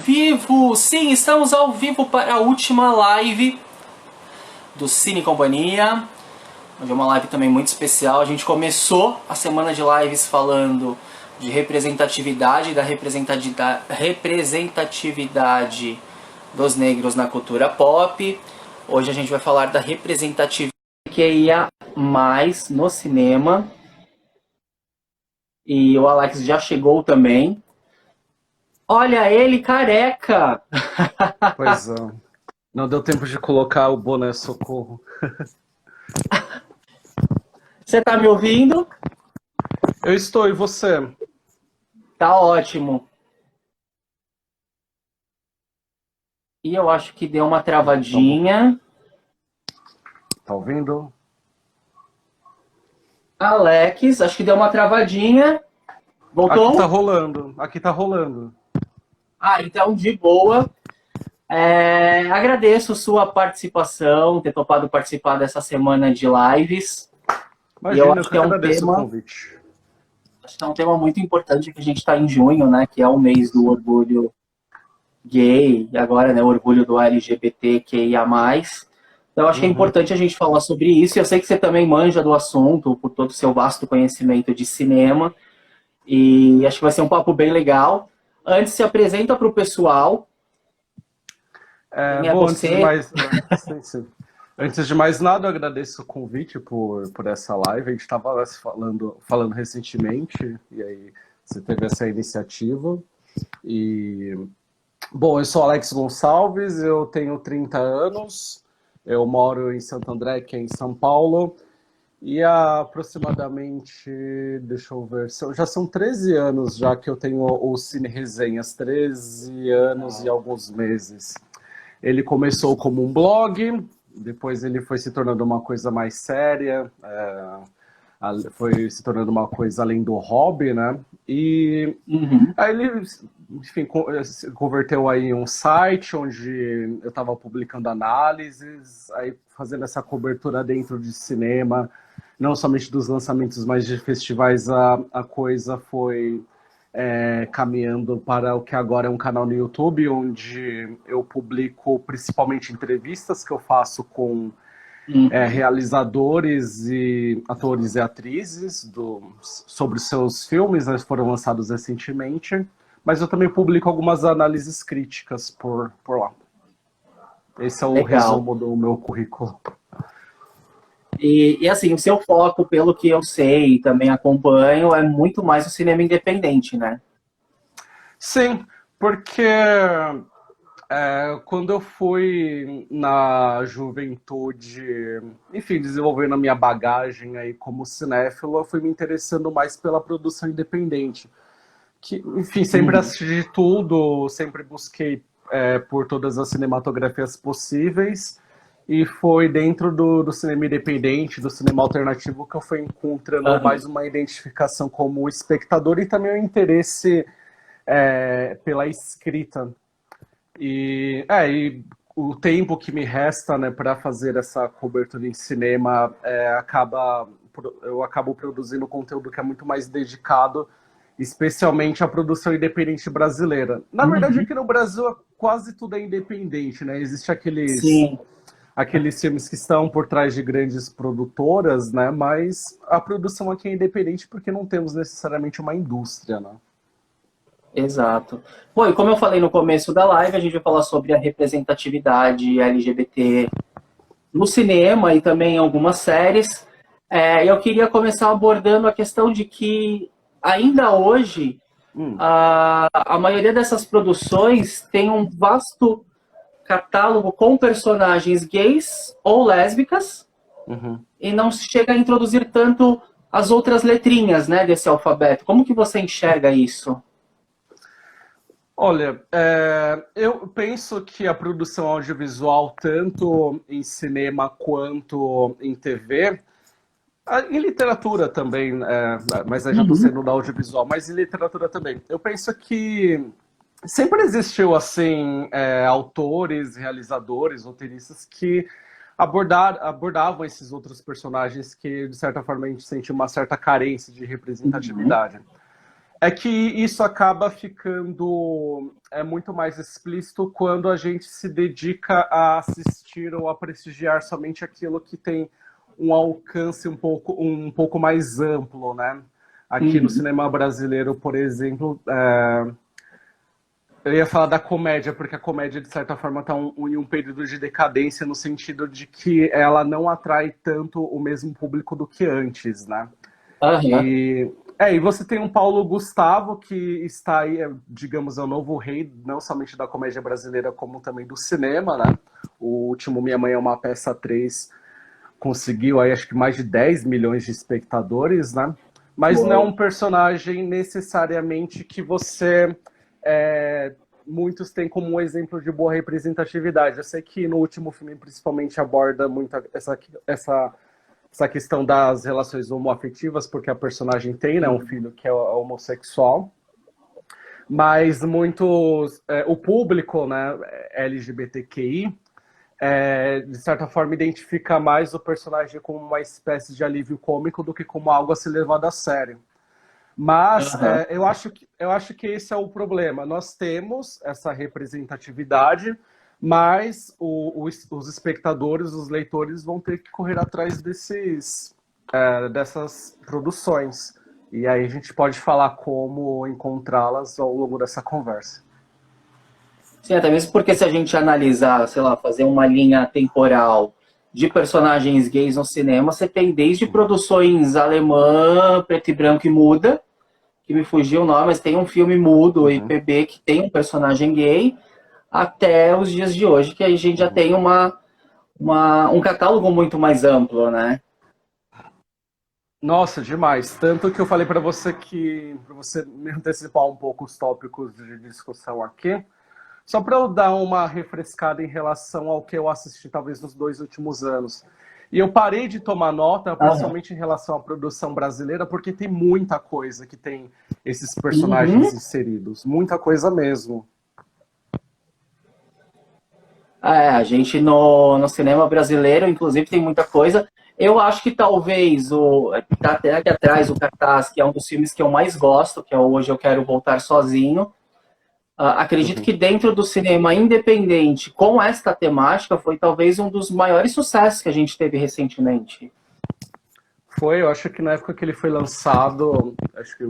vivo! Sim, estamos ao vivo para a última live do Cine Companhia. Hoje é uma live também muito especial. A gente começou a semana de lives falando de representatividade, da representatividade dos negros na cultura pop. Hoje a gente vai falar da representatividade que ia mais no cinema. E o Alex já chegou também. Olha ele careca! Pois é. Não deu tempo de colocar o boné socorro. Você tá me ouvindo? Eu estou, e você? Tá ótimo. E eu acho que deu uma Tá bom. travadinha. Tá ouvindo? Alex, acho que deu uma travadinha. Voltou? Aqui tá rolando. Aqui tá rolando. Ah, então de boa. Agradeço sua participação, ter topado participar dessa semana de lives. E eu Imagina, eu acho que que é um agradeço o tema, convite. acho que é um tema muito importante que a gente está em junho, né? Que é o mês do orgulho gay, e agora, né, o orgulho do LGBTQIA+. Então, acho que é Uhum. importante a gente falar sobre isso. Eu sei que você também manja do assunto, por todo o seu vasto conhecimento de cinema, e acho que vai ser um papo bem legal. Antes, se apresenta para o pessoal. Quem é Bom, antes de você? mais... sim, sim. Antes de mais nada, eu agradeço o convite por essa live. A gente estava falando recentemente, e aí você teve essa iniciativa. E bom, eu sou Alex Gonçalves, eu tenho 30 anos, eu moro em Santo André, que é em São Paulo, e há aproximadamente, deixa eu ver, já são 13 anos já que eu tenho o Cine Resenhas, 13 anos e alguns meses. Ele começou como um blog, depois ele foi se tornando uma coisa mais séria, foi se tornando uma coisa além do hobby, né? E Uhum. aí ele, enfim, se converteu aí em um site onde eu estava publicando análises, aí fazendo essa cobertura dentro de cinema, não somente dos lançamentos, mas de festivais, a coisa foi caminhando para o que agora é um canal no YouTube, onde eu publico principalmente entrevistas que eu faço com Uhum. realizadores e atores e atrizes sobre os seus filmes, né, foram lançados recentemente, mas eu também publico algumas análises críticas por lá. Esse é o Legal. resumo do meu currículo. E assim, o seu foco, pelo que eu sei e também acompanho, é muito mais o cinema independente, né? Sim, porque quando eu fui na juventude, enfim, desenvolvendo a minha bagagem aí como cinéfilo, eu fui me interessando mais pela produção independente. Que, enfim, sempre Uhum. assisti de tudo, sempre busquei por todas as cinematografias possíveis, e foi dentro do cinema independente, do cinema alternativo, que eu fui encontrando Uhum. mais uma identificação como espectador e também um interesse pela escrita. E o tempo que me resta, né, para fazer essa cobertura em cinema, eu acabo produzindo conteúdo que é muito mais dedicado, especialmente à produção independente brasileira. Na verdade, Uhum. aqui no Brasil quase tudo é independente, né? Existem Sim, aqueles filmes que estão por trás de grandes produtoras, né? Mas a produção aqui é independente porque não temos necessariamente uma indústria, né? exato. Bom, e como eu falei no começo da live, a gente vai falar sobre a representatividade LGBT no cinema e também em algumas séries. Eu queria começar abordando a questão de que, ainda hoje, Hum, a maioria dessas produções tem um vasto catálogo com personagens gays ou lésbicas uhum. e não se chega a introduzir tanto as outras letrinhas, né, desse alfabeto. Como que você enxerga isso? Olha, eu penso que a produção audiovisual, tanto em cinema quanto em TV, em literatura também, mas aí já estou Uhum. sendo da audiovisual, mas em literatura também. Eu penso que sempre existiu, assim, autores, realizadores, roteiristas que abordavam esses outros personagens que, de certa forma, a gente sentia uma certa carência de Uhum. representatividade. É que isso acaba ficando muito mais explícito quando a gente se dedica a assistir ou a prestigiar somente aquilo que tem um alcance um pouco mais amplo, né? Aqui no Uhum. cinema brasileiro, por exemplo, eu ia falar da comédia, porque a comédia, de certa forma, está em um período de decadência, no sentido de que ela não atrai tanto o mesmo público do que antes, né? Aham. E você tem um Paulo Gustavo, que está aí, digamos, é o novo rei, não somente da comédia brasileira, como também do cinema, né? O último Minha Mãe é uma Peça 3 conseguiu aí, acho que mais de 10 milhões de espectadores, né? Mas não é um Uou. personagem necessariamente que você... muitos têm como um exemplo de boa representatividade. Eu sei que no último filme, principalmente, aborda muito essa questão das relações homoafetivas, porque a personagem tem, né, um filho que é homossexual, mas muitos, o público, né, LGBTQI, de certa forma identifica mais o personagem como uma espécie de alívio cômico do que como algo a ser levado a sério. Mas Aham. eu acho que esse é o problema. Nós temos essa representatividade, mas os espectadores, os leitores vão ter que correr atrás dessas produções. E aí a gente pode falar como encontrá-las ao longo dessa conversa. Sim, até mesmo porque se a gente analisar, sei lá, fazer uma linha temporal de personagens gays no cinema, você tem desde produções alemã, preto e branco e muda, que me fugiu o nome, mas tem um filme mudo, Uhum, IPB, que tem um personagem gay, até os dias de hoje, que a gente já uhum. tem um catálogo muito mais amplo, né? Nossa, demais. Tanto que eu falei para você para você me antecipar um pouco os tópicos de discussão aqui, só para eu dar uma refrescada em relação ao que eu assisti talvez nos 2 últimos anos. E eu parei de tomar nota, Aham. principalmente em relação à produção brasileira, porque tem muita coisa que tem esses personagens Uhum. inseridos. Muita coisa mesmo. A gente no cinema brasileiro, inclusive, tem muita coisa. Eu acho que talvez tá até aqui atrás o cartaz, que é um dos filmes que eu mais gosto, que é o Hoje Eu Quero Voltar Sozinho. Acredito Uhum. que dentro do cinema independente, com esta temática, foi talvez um dos maiores sucessos que a gente teve recentemente. Foi, eu acho que na época que ele foi lançado, acho que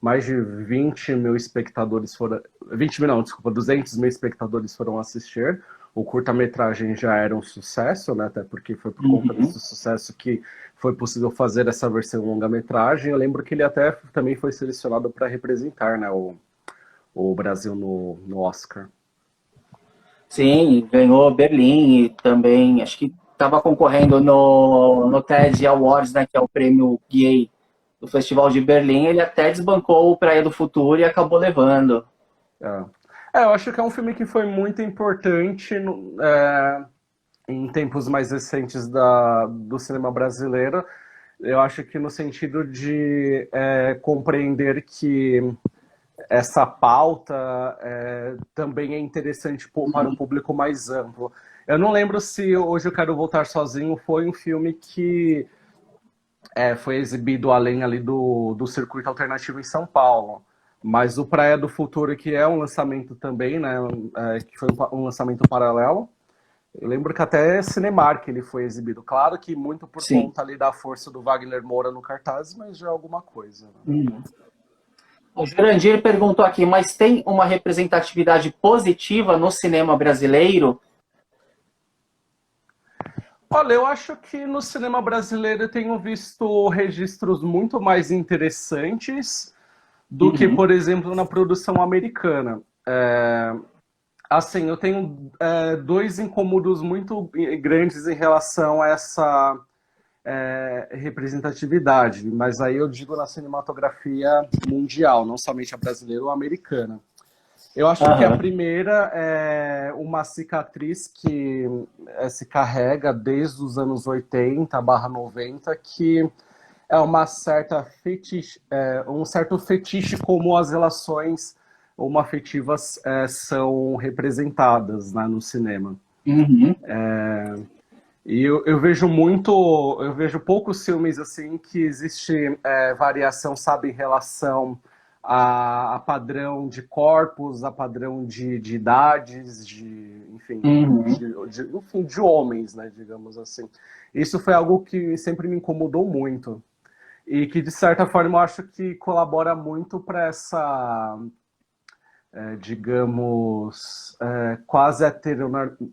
mais de 20 mil espectadores foram. 20 mil, não, desculpa, 200 mil espectadores foram assistir. O curta-metragem já era um sucesso, né? Até porque foi por conta Uhum. desse sucesso que foi possível fazer essa versão longa-metragem. Eu lembro que ele até também foi selecionado para representar, né, o Brasil no Oscar. Sim, ganhou Berlim e também acho que estava concorrendo no TED Awards, né, que é o prêmio gay do Festival de Berlim. Ele até desbancou o Praia do Futuro e acabou levando. É. Eu acho que é um filme que foi muito importante em tempos mais recentes do cinema brasileiro. Eu acho que no sentido de compreender que essa pauta também é interessante para um público mais amplo. Eu não lembro se Hoje Eu Quero Voltar Sozinho foi um filme que foi exibido além ali do circuito alternativo em São Paulo. Mas o Praia do Futuro, que é um lançamento também, né, que foi um lançamento paralelo, eu lembro que até Cinemark ele foi exibido. Claro que muito por Sim. conta ali da força do Wagner Moura no cartaz, mas já é alguma coisa. Né? Uhum. O Jurandir perguntou aqui, mas tem uma representatividade positiva no cinema brasileiro? Olha, eu acho que no cinema brasileiro eu tenho visto registros muito mais interessantes do que, Uhum. por exemplo, na produção americana. Assim, eu tenho dois incômodos muito grandes em relação a essa representatividade, mas aí eu digo na cinematografia mundial, não somente a brasileira ou a americana. Eu acho que a Aham. primeira é uma cicatriz que se carrega desde os anos 80/90, que é uma certa fetiche, um certo fetiche como as relações homoafetivas são representadas, né, no cinema. Uhum. E eu vejo poucos filmes assim que existe variação, sabe, em relação a padrão de corpos, a padrão de idades, enfim, Uhum. enfim, de homens, né, digamos assim. Isso foi algo que sempre me incomodou muito e que, de certa forma, eu acho que colabora muito para essa, digamos, quase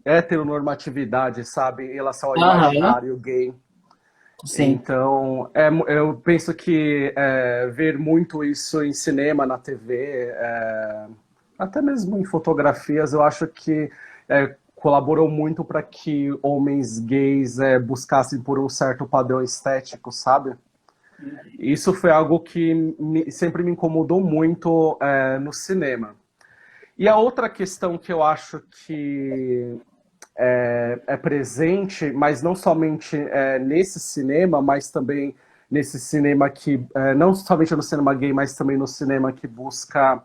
heteronormatividade, sabe, em relação ao Aham, imaginário gay. sim. Então, eu penso que ver muito isso em cinema, na TV, até mesmo em fotografias, eu acho que colaborou muito para que homens gays buscassem por um certo padrão estético, sabe? Isso foi algo que sempre me incomodou muito no cinema. E a outra questão que eu acho que presente, mas não somente nesse cinema, mas também nesse cinema que, não somente no cinema gay, mas também no cinema que busca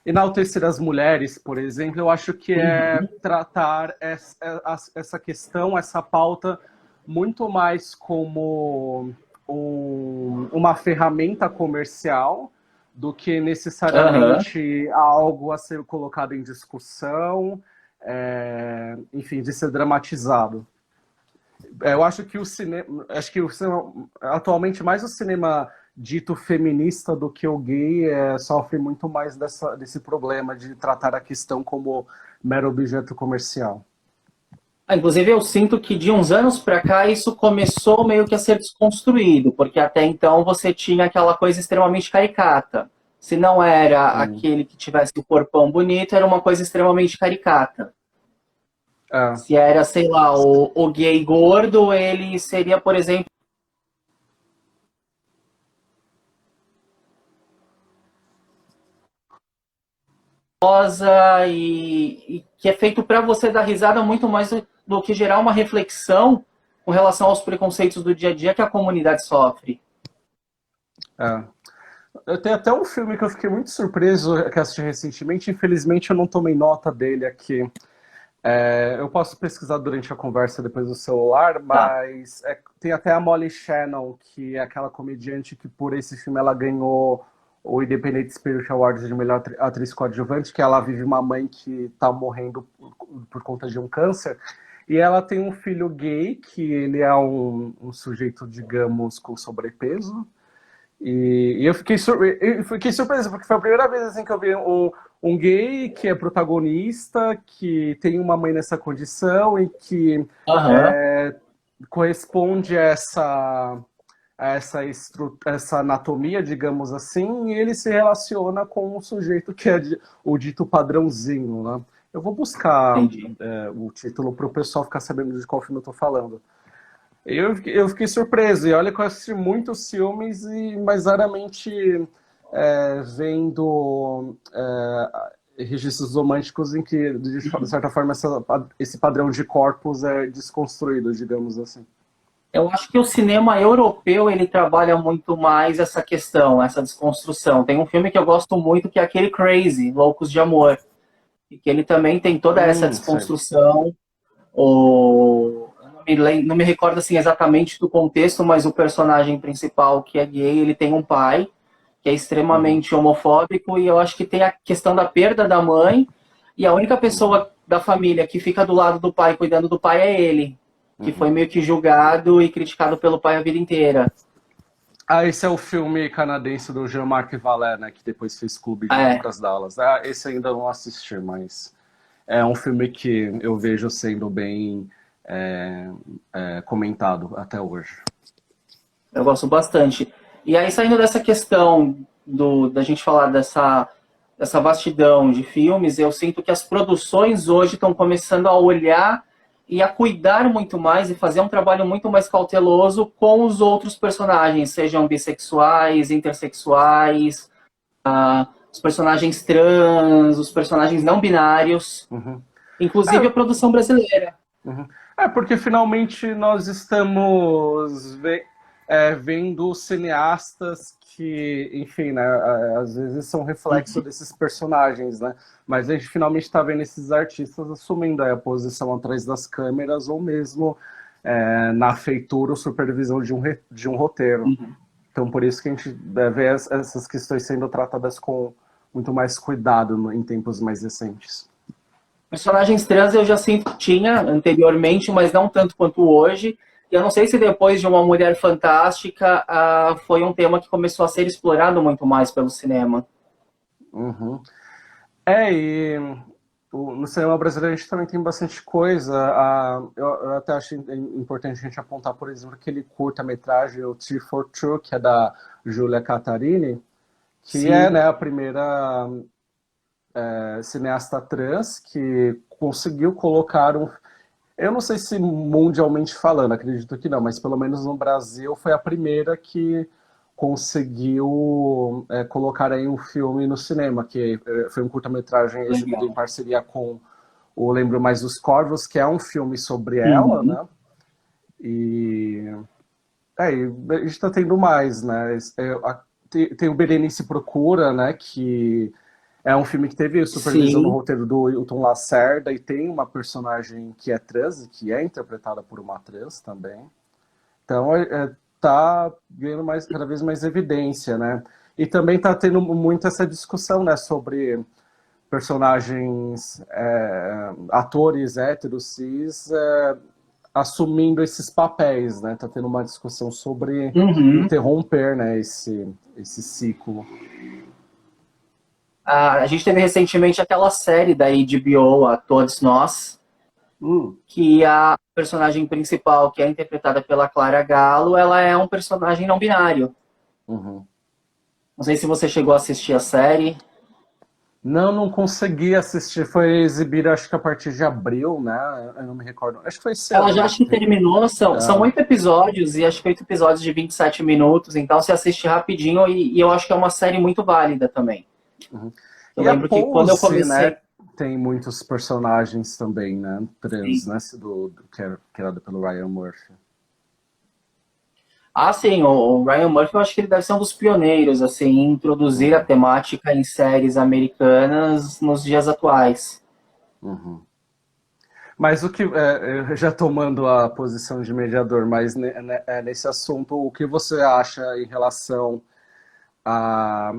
enaltecer as mulheres, por exemplo, eu acho que é Uhum. tratar essa questão, essa pauta, muito mais como uma ferramenta comercial do que Aham. necessariamente algo a ser colocado em discussão, enfim, de ser dramatizado. Eu acho que o cinema, atualmente mais o cinema dito feminista do que o gay sofre muito mais desse problema de tratar a questão como mero objeto comercial. Inclusive, eu sinto que de uns anos para cá isso começou meio que a ser desconstruído, porque até então você tinha aquela coisa extremamente caricata. Se não era Sim. aquele que tivesse o corpão bonito, era uma coisa extremamente caricata. É, Se era, sei lá, o gay gordo, ele seria, por exemplo, rosa e que é feito para você dar risada muito mais do que gerar uma reflexão com relação aos preconceitos do dia a dia que a comunidade sofre. é. Eu tenho até um filme que eu fiquei muito surpreso que assisti recentemente, infelizmente eu não tomei nota dele aqui. Eu posso pesquisar durante a conversa depois do celular, Tá. mas tem até a Molly Shannon, que é aquela comediante que por esse filme ela ganhou o Independent Spirit Award de melhor atriz coadjuvante, que ela vive uma mãe que está morrendo por conta de um câncer, e ela tem um filho gay, que ele é um sujeito, digamos, com sobrepeso, e eu fiquei surpreso, porque foi a primeira vez assim, que eu vi um gay que é protagonista, que tem uma mãe nessa condição e que Aham. corresponde essa anatomia, digamos assim, e ele se relaciona com um sujeito que é o dito padrãozinho, né? Eu vou buscar Entendi. o título para o pessoal ficar sabendo de qual filme eu estou falando. Eu fiquei surpreso, e olha que eu assisti muitos filmes, mas raramente vendo registros românticos em que, de certa forma, esse padrão de corpos é desconstruído, digamos assim. Eu acho que o cinema europeu ele trabalha muito mais essa questão, essa desconstrução. Tem um filme que eu gosto muito que é aquele Crazy, Loucos de Amor, e que ele também tem toda essa Sei. desconstrução. Eu não me recordo assim exatamente do contexto, mas o personagem principal que é gay, ele tem um pai que é Uhum, extremamente homofóbico e eu acho que tem a questão da perda da mãe e a única uhum, pessoa da família que fica do lado do pai cuidando do pai é ele, que foi uhum. meio que julgado e criticado pelo pai a vida inteira. Ah, esse é o filme canadense do Jean-Marc Vallée, né, que depois fez Clube de É, Lucas Dallas. Ah, esse ainda não assisti, mas é um filme que eu vejo sendo bem é, comentado até hoje. eu gosto bastante. E aí, saindo dessa questão da gente falar dessa vastidão de filmes, eu sinto que as produções hoje estão começando a olhar e a cuidar muito mais e fazer um trabalho muito mais cauteloso com os outros personagens, sejam bissexuais, intersexuais, os personagens trans, os personagens não binários, Uhum. inclusive a É, produção brasileira. uhum. Porque finalmente nós estamos vendo cineastas que, enfim, né, às vezes são reflexo desses personagens, né? Mas a gente finalmente está vendo esses artistas assumindo a posição atrás das câmeras ou mesmo na feitura ou supervisão de um roteiro. Então, por isso que a gente vê essas questões sendo tratadas com muito mais cuidado em tempos mais recentes. Personagens trans eu já sinto que tinha anteriormente, mas não tanto quanto hoje. E eu não sei se depois de Uma Mulher Fantástica foi um tema que começou a ser explorado muito mais pelo cinema. Uhum. E no cinema brasileiro a gente também tem bastante coisa. Eu até acho importante a gente apontar, por exemplo, aquele curta-metragem, o Tea for Two, que é da Giulia Catarini, que Sim. é, né, a primeira cineasta trans que conseguiu colocar um... Eu não sei se mundialmente falando, acredito que não, mas pelo menos no Brasil foi a primeira que conseguiu colocar aí um filme no cinema, que foi um curta-metragem exibido em parceria com o Lembro Mais dos Corvos, que é um filme sobre ela, né? E a gente está tendo mais, né? Tem o Berenice Procura, né? Que é um filme que teve supervisão no roteiro do Wilton Lacerda e tem uma personagem que é trans, que é interpretada por uma trans também. Então, tá ganhando cada vez mais evidência, né? E também tá tendo muito essa discussão, né, sobre personagens, atores héteros, cis, assumindo esses papéis, né? Tá tendo uma discussão sobre interromper, né, esse ciclo. A gente teve recentemente aquela série da HBO, a Todos Nós, que a personagem principal, que é interpretada pela Clara Gallo, ela é um personagem não binário. Não sei se você chegou a assistir a série. Não consegui assistir. Foi exibida, acho que a partir de abril, né? Eu não me recordo. Acho que foi esse Ela ano, já acho que terminou, são 8 episódios, e acho que 8 episódios de 27 minutos, então você assiste rapidinho, e eu acho que é uma série muito válida também. Eu lembro que quando eu comecei... né, tem muitos personagens também, né? Trans, né? Que era pelo Ryan Murphy. Sim, o Ryan Murphy, eu acho que ele deve ser um dos pioneiros, assim, em introduzir a temática em séries americanas nos dias atuais. Mas já tomando a posição de mediador, mas nesse assunto, o que você acha em relação a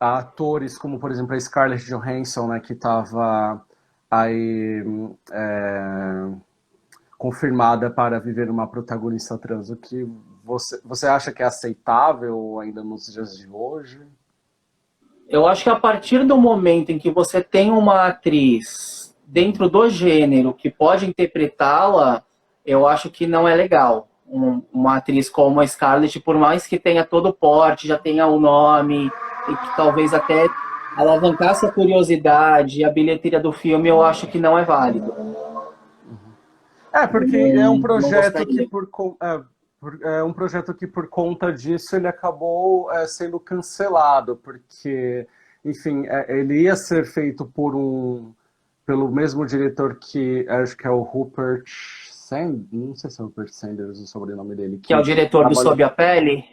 atores como, por exemplo, a Scarlett Johansson, né, que estava aí confirmada para viver uma protagonista trans? O que você acha que é aceitável ainda nos dias de hoje? Eu acho que a partir do momento em que você tem uma atriz dentro do gênero que pode interpretá-la, eu acho que não é legal. Uma atriz como a Scarlett, por mais que tenha todo o porte, já tenha o nome, e que talvez até alavancasse a curiosidade, a bilheteria do filme, eu acho que não é válido. Porque é um projeto que um projeto que por conta disso ele acabou sendo cancelado, porque, enfim, ele ia ser feito pelo mesmo diretor que acho que é o Rupert Sanders, não sei se é o Rupert Sanders o sobrenome dele. Que é o diretor do Sob a Pele?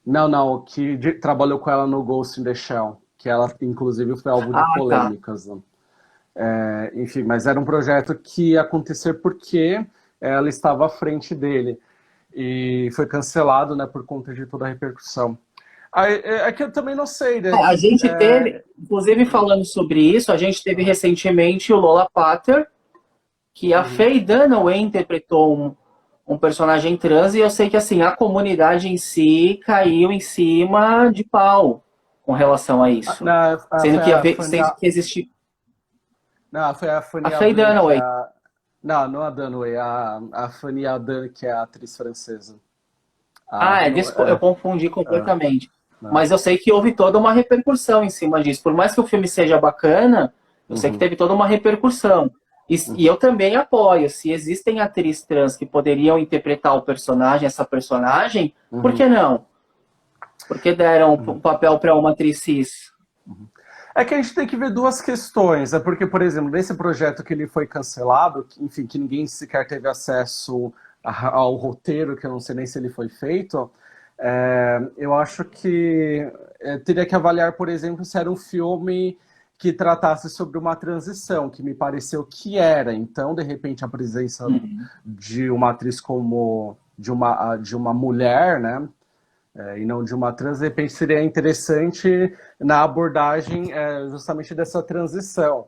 Não, que trabalhou com ela no Ghost in the Shell, que ela inclusive foi alvo de polêmicas. Tá. Enfim, mas era um projeto que ia acontecer porque ela estava à frente dele. E foi cancelado, né, por conta de toda a repercussão. É que eu também não sei, né? A gente teve, inclusive falando sobre isso, a gente teve recentemente o Lola Pater, que a Faye Dunaway interpretou um personagem trans, e eu sei que assim, a comunidade em si caiu em cima de pau com relação a isso. Sendo que existe... Não, foi a Fanny Faye Dunaway. Não a Dunaway, a Fanny Ardant, que é a atriz francesa. Eu confundi completamente. Mas eu sei que houve toda uma repercussão em cima disso. Por mais que o filme seja bacana, eu sei que teve toda uma repercussão. E eu também apoio. Se existem atrizes trans que poderiam interpretar essa personagem, por que não? Por que deram o papel para uma atriz cis? É que a gente tem que ver duas questões. É porque, por exemplo, nesse projeto que ele foi cancelado, enfim, que ninguém sequer teve acesso ao roteiro, que eu não sei nem se ele foi feito, eu acho que teria que avaliar, por exemplo, se era um filme que tratasse sobre uma transição, que me pareceu que era. Então, de repente, a presença de uma atriz como de uma mulher, né, e não de uma trans, de repente seria interessante na abordagem justamente dessa transição.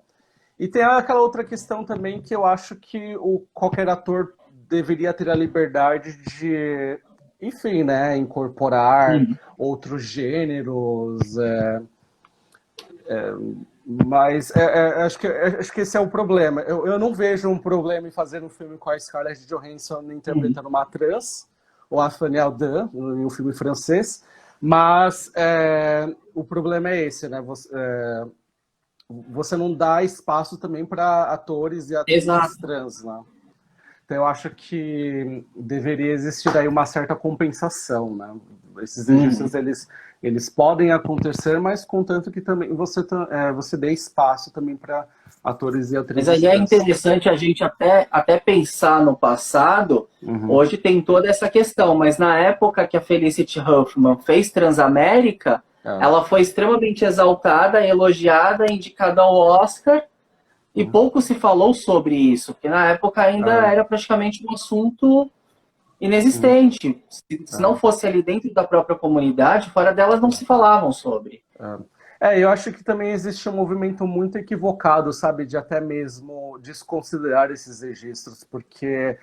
E tem aquela outra questão também que eu acho que qualquer ator deveria ter a liberdade de, enfim, né, incorporar outros gêneros, mas acho que esse é o problema. Eu não vejo um problema em fazer um filme com a Scarlett Johansson interpretando uma trans, ou a Fanny Ardant, em um filme francês, mas o problema é esse, né? Você não dá espaço também para atores e atrizes Exato. trans, né? Então eu acho que deveria existir aí uma certa compensação, né? Esses registros, eles podem acontecer, mas contanto que também você dê espaço também para atores e Mas atrizes aí é trans. interessante a gente até pensar no passado. Hoje tem toda essa questão, mas na época que a Felicity Huffman fez Transamérica, ela foi extremamente exaltada, elogiada, indicada ao Oscar, e pouco se falou sobre isso, porque na época ainda era praticamente um assunto inexistente. Se não fosse ali dentro da própria comunidade, fora delas não se falavam sobre. Eu acho que também existe um movimento muito equivocado, sabe, de até mesmo desconsiderar esses registros, porque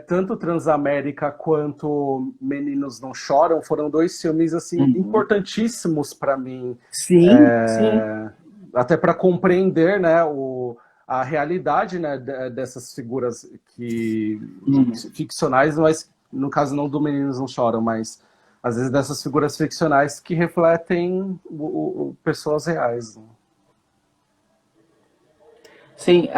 tanto Transamérica quanto Meninos Não Choram foram dois filmes assim importantíssimos para mim, Sim, sim. até para compreender, né, a realidade, né, dessas figuras ficcionais, mas no caso não do Meninos Não Choram, mas às vezes dessas figuras ficcionais que refletem pessoas reais. Né? Sim,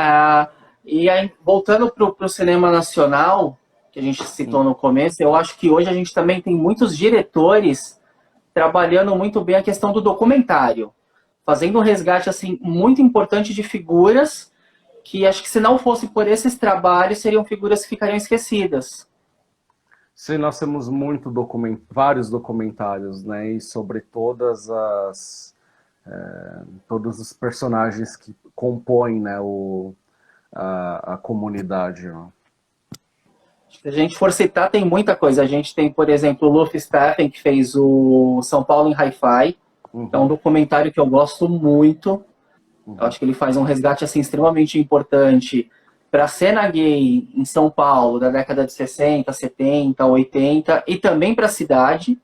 e aí, voltando para o cinema nacional, que a gente citou no começo, eu acho que hoje a gente também tem muitos diretores trabalhando muito bem a questão do documentário, fazendo um resgate assim muito importante de figuras que acho que se não fosse por esses trabalhos seriam figuras que ficariam esquecidas. Sim, nós temos vários documentários, né, e sobre todos os personagens que compõem, né, a comunidade. Né? Se a gente for citar, tem muita coisa. A gente tem, por exemplo, o Luffy Staffen, que fez o São Paulo em Hi-Fi. É um documentário que eu gosto muito. Eu acho que ele faz um resgate assim, extremamente importante para a cena gay em São Paulo, da década de 60, 70, 80, e também para a cidade.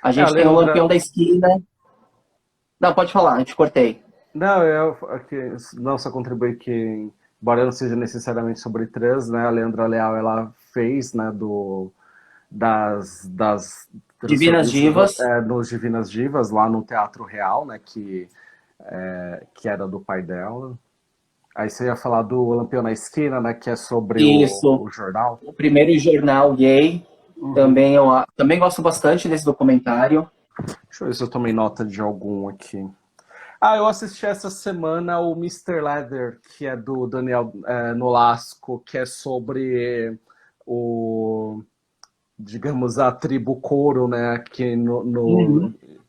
A gente tem o Lampião da Esquina. Não, pode falar, eu te cortei. Não, não só contribuir que, embora não seja necessariamente sobre trans, né, a Leandra Leal, ela fez, né, das Divinas Divas. Nos Divinas Divas, lá no Teatro Real, né, que era do pai dela. Aí você ia falar do Lampião na Esquina, né, que é sobre o jornal. O primeiro jornal gay. Também gosto bastante desse documentário. Deixa eu ver se eu tomei nota de algum aqui. Eu assisti essa semana o Mr. Leather, que é do Daniel Nolasco, que é sobre digamos, a tribo Coro, né, que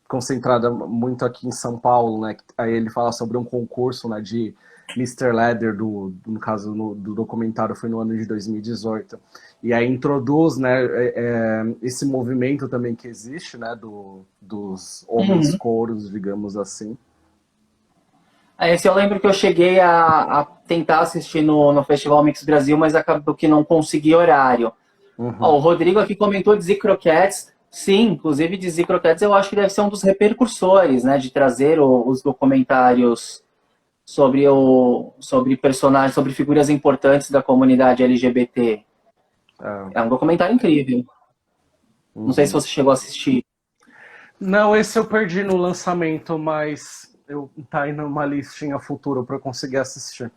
concentrada muito aqui em São Paulo, né, aí ele fala sobre um concurso, né, de Mr. Leather, no caso do documentário foi no ano de 2018, e aí introduz, né, esse movimento também que existe, né, dos homens couros, digamos assim. Esse eu lembro que eu cheguei a tentar assistir no Festival Mix Brasil, mas acabou que não consegui horário. O Rodrigo aqui comentou de Zicroquettes. Sim, inclusive de Zicroquettes eu acho que deve ser um dos repercursores, né, de trazer os documentários sobre personagens, sobre figuras importantes da comunidade LGBT. É um documentário incrível. Não sei se você chegou a assistir. Não, esse eu perdi no lançamento, mas tá aí numa listinha futura para eu conseguir assistir.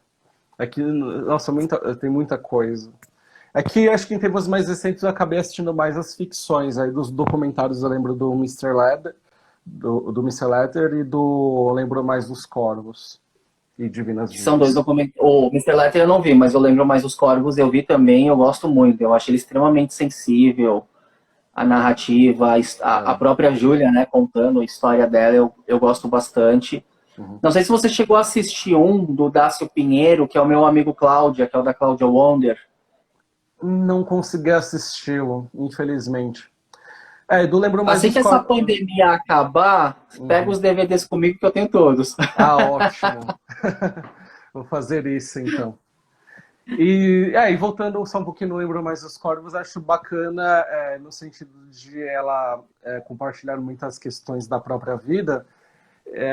Aqui, nossa, tem muita coisa. Aqui, acho que em tempos mais recentes, eu acabei assistindo mais as ficções. Aí dos documentários eu lembro do Mr. Leather, do Mr. Leather e eu lembro mais dos Corvos e Divinas Divas. São dois documentários. O Mr. Leather eu não vi, mas eu lembro mais dos Corvos. Eu vi também, eu gosto muito. Eu acho ele extremamente sensível. A narrativa, a própria Júlia, né, contando a história dela, eu gosto bastante. Não sei se você chegou a assistir um do Dácio Pinheiro, que é o meu amigo Cláudia, que é o da Cláudia Wonder. Não consegui assisti-lo, infelizmente. É, eu lembro mais Assim dos que essa corpos. pandemia acabar, pega os DVDs comigo que eu tenho todos. Ah, ótimo. Vou fazer isso então. E voltando só um pouquinho, não lembro mais dos corvos, acho bacana no sentido de ela compartilhar muitas questões da própria vida,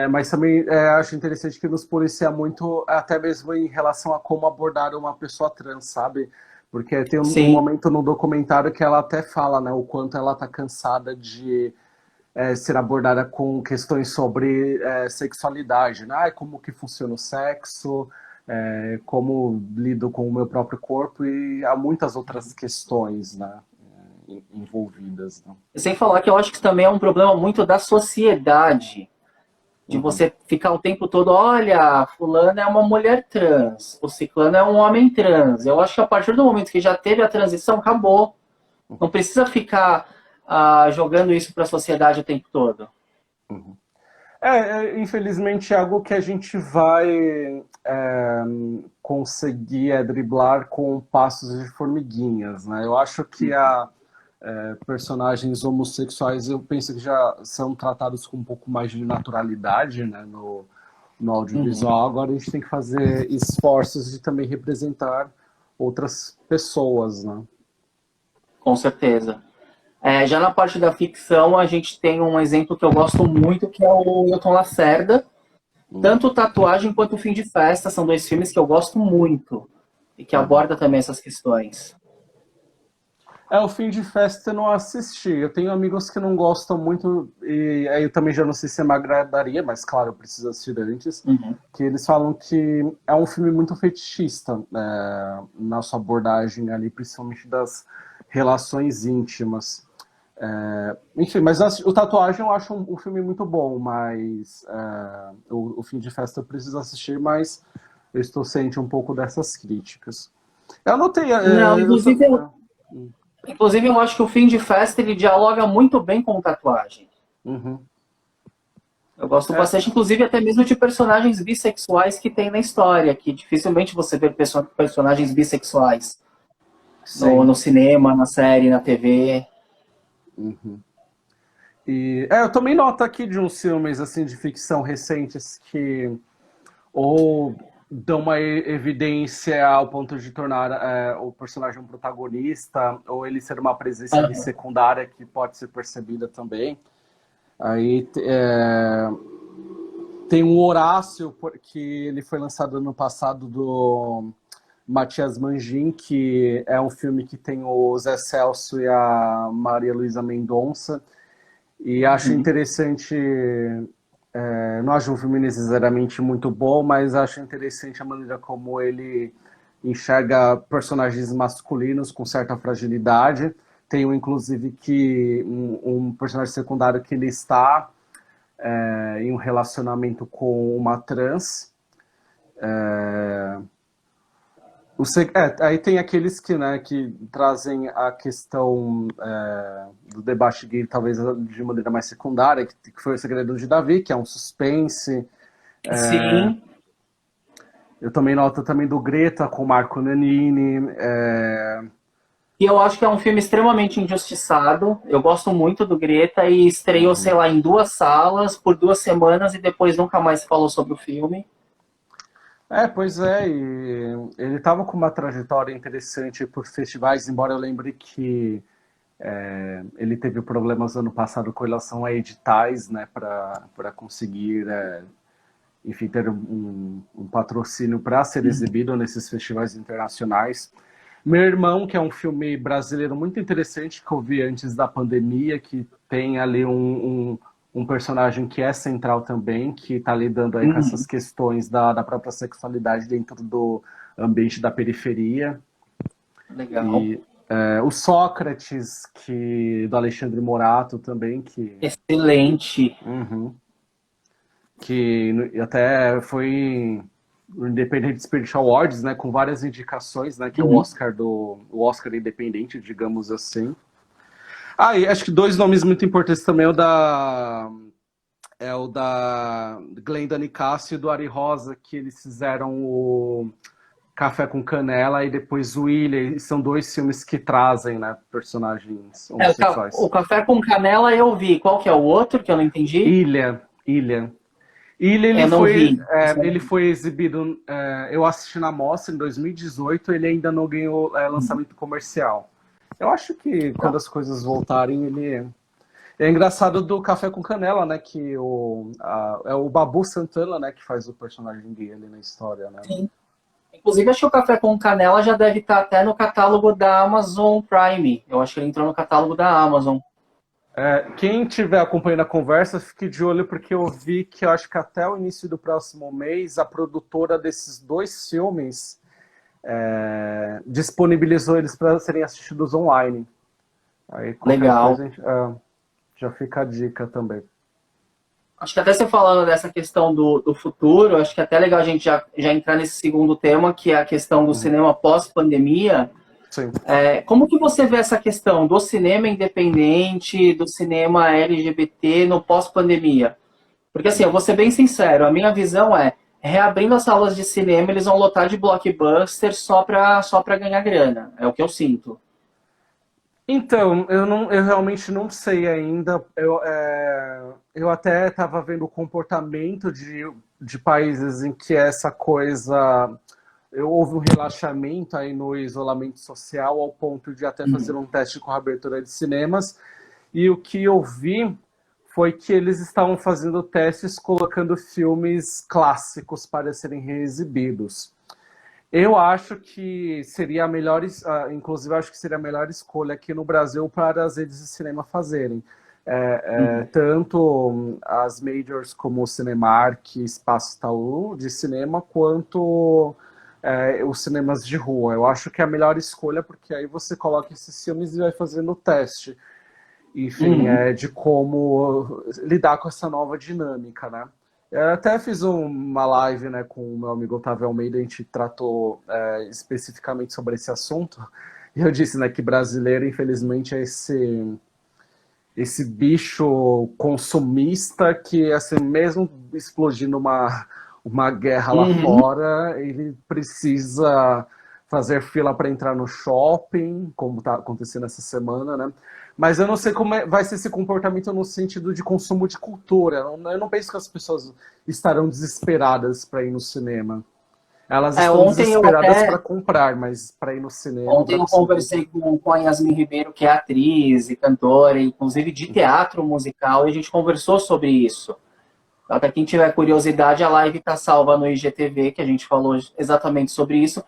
mas também acho interessante que nos policia muito, até mesmo em relação a como abordar uma pessoa trans, sabe? Porque tem um Sim, momento no documentário que ela até fala, né, o quanto ela tá cansada de ser abordada com questões sobre sexualidade, né? Ah, como que funciona o sexo, como lido com o meu próprio corpo e há muitas outras questões, né, envolvidas. Né? sem falar que eu acho que isso também é um problema muito da sociedade, de Uhum. você ficar o tempo todo, olha, fulano é uma mulher trans, o ciclano é um homem trans. Eu acho que a partir do momento que já teve a transição, acabou. Não precisa ficar jogando isso para a sociedade o tempo todo. Uhum. Infelizmente é algo que a gente vai conseguir driblar com passos de formiguinhas, né? Eu acho que personagens homossexuais, eu penso que já são tratados com um pouco mais de naturalidade, né, no Uhum, audiovisual. Agora a gente tem que fazer esforços de também representar outras pessoas, né? com certeza. Já na parte da ficção, a gente tem um exemplo que eu gosto muito, que é o Hilton Lacerda. Tanto Tatuagem quanto Fim de Festa são dois filmes que eu gosto muito e que Uhum. aborda também essas questões. O Fim de Festa eu não assisti. Eu tenho amigos que não gostam muito, e aí eu também já não sei se me agradaria, mas claro, eu preciso assistir antes, Uhum. que eles falam que é um filme muito fetichista na sua abordagem ali, principalmente das relações íntimas. Enfim, mas o Tatuagem eu acho um filme muito bom, mas o Fim de Festa eu preciso assistir, mas eu estou ciente um pouco dessas críticas. Eu anotei, Não, eu só... inclusive eu acho que o Fim de Festa ele dialoga muito bem com Tatuagem. Uhum. Eu gosto É, bastante, inclusive, até mesmo de personagens bissexuais que tem na história, que dificilmente você vê personagens bissexuais no sim. cinema, na série, na TV. Uhum. E eu também noto aqui de uns filmes assim de ficção recentes que ou dão uma evidência ao ponto de tornar o personagem um protagonista, ou ele ser uma presença ali Uhum. secundária que pode ser percebida também. Aí tem um Horácio, que ele foi lançado ano passado do Matias Mangin, que é um filme que tem o Zé Celso e a Maria Luísa Mendonça. E acho interessante, não acho um filme necessariamente muito bom, mas acho interessante a maneira como ele enxerga personagens masculinos com certa fragilidade. Tem inclusive, que um personagem secundário que ele está em um relacionamento com uma trans. Aí tem aqueles que, né, que trazem a questão do debate gay, talvez de maneira mais secundária, que foi o Segredo de Davi, que é um suspense. Sim. Eu também noto também do Greta com Marco Nanini. E eu acho que é um filme extremamente injustiçado. Eu gosto muito do Greta e estreou, sei lá, em 2 salas por 2 semanas e depois nunca mais se falou sobre o filme. Pois e ele estava com uma trajetória interessante por festivais, embora eu lembre que ele teve problemas ano passado com relação a editais, né, para conseguir, enfim, ter um patrocínio para ser exibido nesses festivais internacionais. Meu Irmão, que é um filme brasileiro muito interessante que eu vi antes da pandemia, que tem ali um personagem que é central também, que está lidando aí com essas Uhum. questões da própria sexualidade dentro do ambiente da periferia. Legal. E o Sócrates, do Alexandre Morato também, Excelente. uhum, que até foi o Independent Spirit Awards, né, com várias indicações, né, que é Uhum. o Oscar independente, digamos assim. E acho que dois nomes muito importantes também é o da Glenda Nicásio e do Ari Rosa, que eles fizeram o Café com Canela e depois o Ilha, e são dois filmes que trazem, né, personagens homossexuais. O Café com Canela eu vi. Qual que é o outro que eu não entendi? Ilha. Ilha, Eu não vi. ele foi exibido, eu assisti na Mostra em 2018, ele ainda não ganhou lançamento comercial. Eu acho que quando as coisas voltarem, ele... É engraçado do Café com Canela, né, que é o Babu Santana, né, que faz o personagem gay ali na história, né. Sim. Inclusive, acho que o Café com Canela já deve estar até no catálogo da Amazon Prime. Eu acho que ele entrou no catálogo da Amazon. Quem estiver acompanhando a conversa, fique de olho, porque eu vi que eu acho que até o início do próximo mês, a produtora desses dois filmes disponibilizou eles para serem assistidos online. Aí, Legal. coisa, já fica a dica também. Acho que até você falando dessa questão do futuro, acho que é até legal a gente já entrar nesse segundo tema, que é a questão do cinema pós-pandemia. Sim. Como que você vê essa questão do cinema independente, do cinema LGBT no pós-pandemia? Porque assim, eu vou ser bem sincero, a minha visão reabrindo as salas de cinema, eles vão lotar de blockbuster só pra ganhar grana. É o que eu sinto. Então, eu realmente não sei ainda. Eu até estava vendo o comportamento de países em que essa coisa... Houve um relaxamento aí no isolamento social ao ponto de até fazer um teste com a abertura de cinemas. E o que eu vi foi que eles estavam fazendo testes colocando filmes clássicos para serem reexibidos. Eu acho que seria a melhor, inclusive acho que seria a melhor escolha aqui no Brasil para as redes de cinema fazerem. Tanto as majors como o Cinemark, Espaço Itaú de cinema, quanto os cinemas de rua. Eu acho que é a melhor escolha, porque aí você coloca esses filmes e vai fazendo o teste. Enfim, de como lidar com essa nova dinâmica, né? Eu até fiz uma live, né, com o meu amigo Otávio Almeida, a gente tratou especificamente sobre esse assunto, e eu disse, né, que brasileiro, infelizmente, é esse bicho consumista que, assim, mesmo explodindo uma guerra lá fora, ele precisa fazer fila para entrar no shopping, como está acontecendo essa semana, né? Mas eu não sei como vai ser esse comportamento no sentido de consumo de cultura. Eu não penso que as pessoas estarão desesperadas para ir no cinema. Elas estão desesperadas para comprar, mas para ir no cinema... Ontem eu conversei com a Yasmin Ribeiro, que é atriz e cantora, inclusive de teatro musical, e a gente conversou sobre isso. Para quem tiver curiosidade, a live está salva no IGTV, que a gente falou exatamente sobre isso,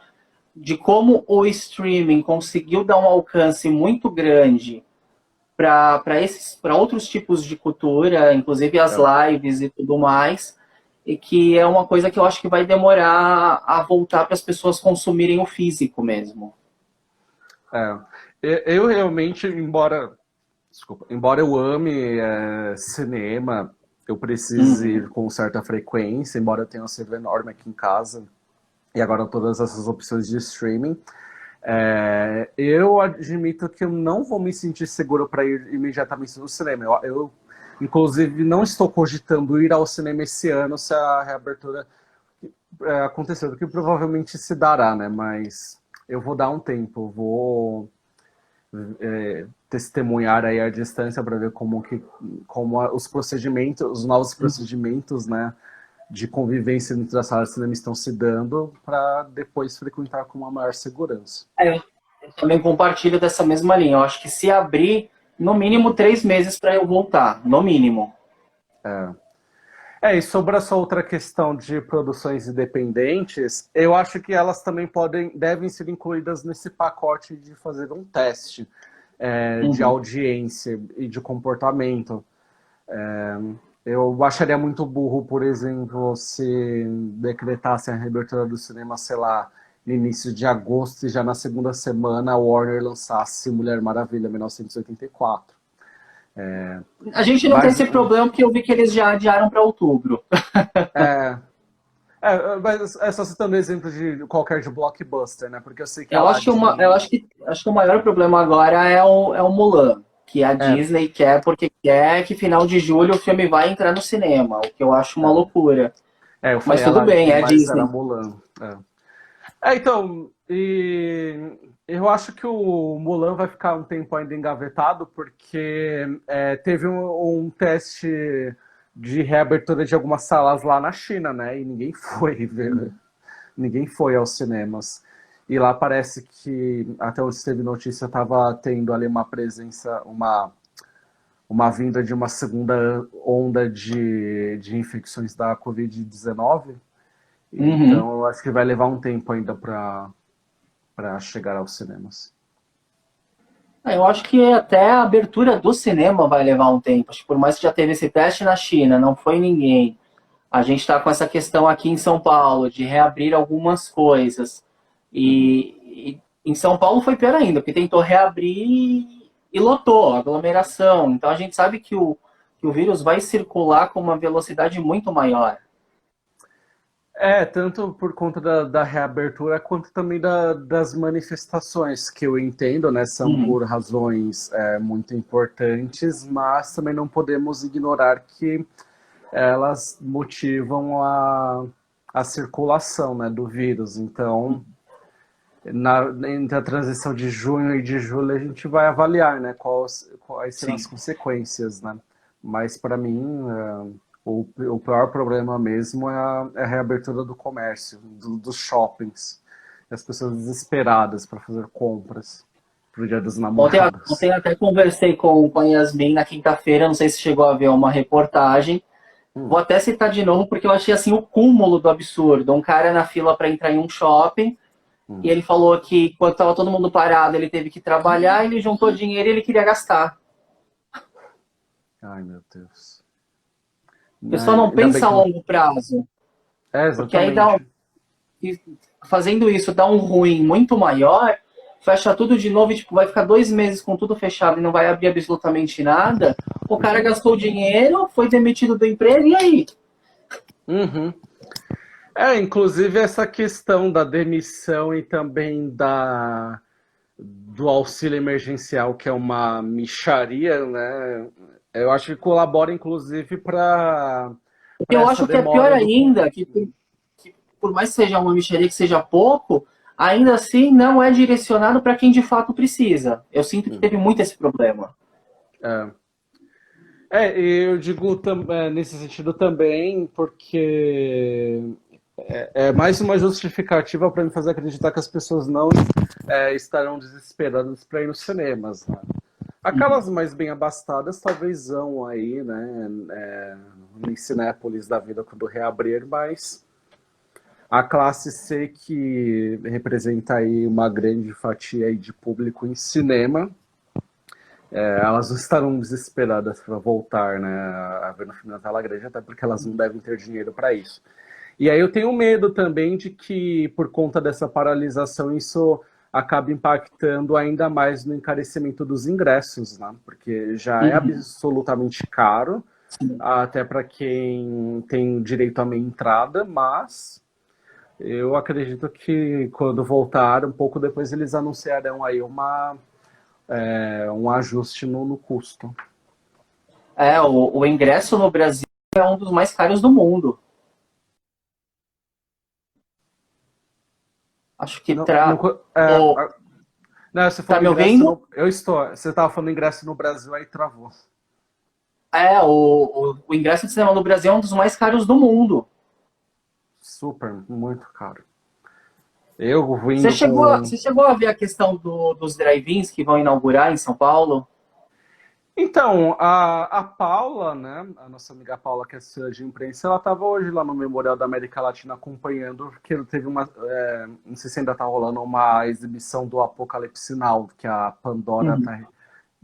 de como o streaming conseguiu dar um alcance muito grande para outros tipos de cultura, inclusive as lives e tudo mais, e que é uma coisa que eu acho que vai demorar a voltar para as pessoas consumirem o físico mesmo. Eu realmente, embora eu ame cinema, eu preciso ir com certa frequência, embora eu tenha uma TV enorme aqui em casa, e agora todas essas opções de streaming, eu admito que eu não vou me sentir seguro para ir imediatamente no cinema. Eu, inclusive, não estou cogitando ir ao cinema esse ano se a reabertura acontecer, o que provavelmente se dará, né? Mas eu vou dar um tempo, vou testemunhar aí a distância para ver como os procedimentos, os novos procedimentos, né, de convivência entre as salas de cinema estão se dando, para depois frequentar com uma maior segurança. Eu também compartilho dessa mesma linha. Eu acho que se abrir, no mínimo 3 meses para eu voltar, no mínimo. E sobre essa outra questão de produções independentes, eu acho que elas também devem ser incluídas nesse pacote de fazer um teste de audiência e de comportamento. Eu acharia muito burro, por exemplo, se decretasse a reabertura do cinema, sei lá, no início de agosto, e já na segunda semana a Warner lançasse Mulher Maravilha, 1984. A gente não tem esse problema, porque eu vi que eles já adiaram para outubro. Mas é só citando exemplo de qualquer de blockbuster, né? Porque eu sei que... Eu acho que o maior problema agora é o Mulan, que a Disney quer, porque quer que final de julho o filme vai entrar no cinema, o que eu acho uma loucura. Mas tudo bem, é Disney. Era Mulan. Então, e eu acho que o Mulan vai ficar um tempo ainda engavetado, porque teve um teste de reabertura de algumas salas lá na China, né? E ninguém foi ver, ninguém foi aos cinemas. E lá parece que, até onde teve notícia, estava tendo ali uma presença, uma vinda de uma segunda onda de infecções da Covid-19. Uhum. Então, eu acho que vai levar um tempo ainda para chegar aos cinemas. Eu acho que até a abertura do cinema vai levar um tempo. Acho que por mais que já teve esse teste na China, não foi ninguém. A gente está com essa questão aqui em São Paulo de reabrir algumas coisas. Uhum. E em São Paulo foi pior ainda, porque tentou reabrir e lotou, aglomeração. Então a gente sabe que o vírus vai circular com uma velocidade muito maior. Tanto por conta da reabertura, quanto também das manifestações, que eu entendo, né, são Uhum. por razões muito importantes, mas também não podemos ignorar que elas motivam a circulação, né, do vírus. Então, entre a transição de junho e de julho, a gente vai avaliar, né, quais serão as Sim. consequências, né? Mas, para mim, o pior problema mesmo é a reabertura do comércio, dos shoppings. As pessoas desesperadas para fazer compras pro Dia dos Ontem Namorados. até conversei com a Yasmin na quinta-feira, não sei se chegou a ver uma reportagem. Vou Hum, até citar de novo porque eu achei assim o cúmulo do absurdo. Um cara na fila para entrar em um shopping e hum. ele falou que quando estava todo mundo parado, ele teve que trabalhar, ele juntou dinheiro e ele queria gastar. Ai, meu Deus. A pessoa não Ainda bem pensa a que não. longo prazo, porque aí Exatamente. fazendo isso dá um ruim muito maior, fecha tudo de novo e tipo, vai ficar 2 meses com tudo fechado e não vai abrir absolutamente nada. O cara gastou dinheiro, foi demitido do emprego e aí? Uhum. Inclusive essa questão da demissão e também do auxílio emergencial, que é uma mixaria, né? Eu acho que colabora, inclusive, para Eu essa acho que é pior demora do. ainda, que por mais que seja uma mixaria que seja pouco, ainda assim não é direcionado para quem de fato precisa. Eu sinto que teve muito esse problema. É. Eu digo nesse sentido também, porque é mais uma justificativa para me fazer acreditar que as pessoas não estarão desesperadas para ir nos cinemas, né? Aquelas mais bem abastadas talvez vão aí, né, em Cinépolis da vida quando reabrir, mas a classe C, que representa aí uma grande fatia aí de público em cinema, elas não estarão desesperadas para voltar, né, a ver no filme na tela grande, até porque elas não devem ter dinheiro para isso. E aí eu tenho medo também de que, por conta dessa paralisação, isso acabe impactando ainda mais no encarecimento dos ingressos, né? Porque já é Uhum. absolutamente caro, Sim. até para quem tem direito à meia entrada, mas eu acredito que quando voltar, um pouco depois, eles anunciarão aí um ajuste no custo. O ingresso no Brasil é um dos mais caros do mundo. Acho que Não, não, oh, não, você tá falou me ingresso ouvindo? no. Eu estou. Você estava falando ingresso no Brasil, aí travou. O ingresso de cinema no Brasil é um dos mais caros do mundo. Super, muito caro. Eu Você vindo chegou, com. você chegou a ver a questão dos drive-ins que vão inaugurar em São Paulo? Então, a Paula, né, a nossa amiga Paula, que é assessora de imprensa, ela estava hoje lá no Memorial da América Latina acompanhando, porque teve uma, não sei se ainda está rolando, uma exibição do Apocalipse Now, que a Pandora Uhum.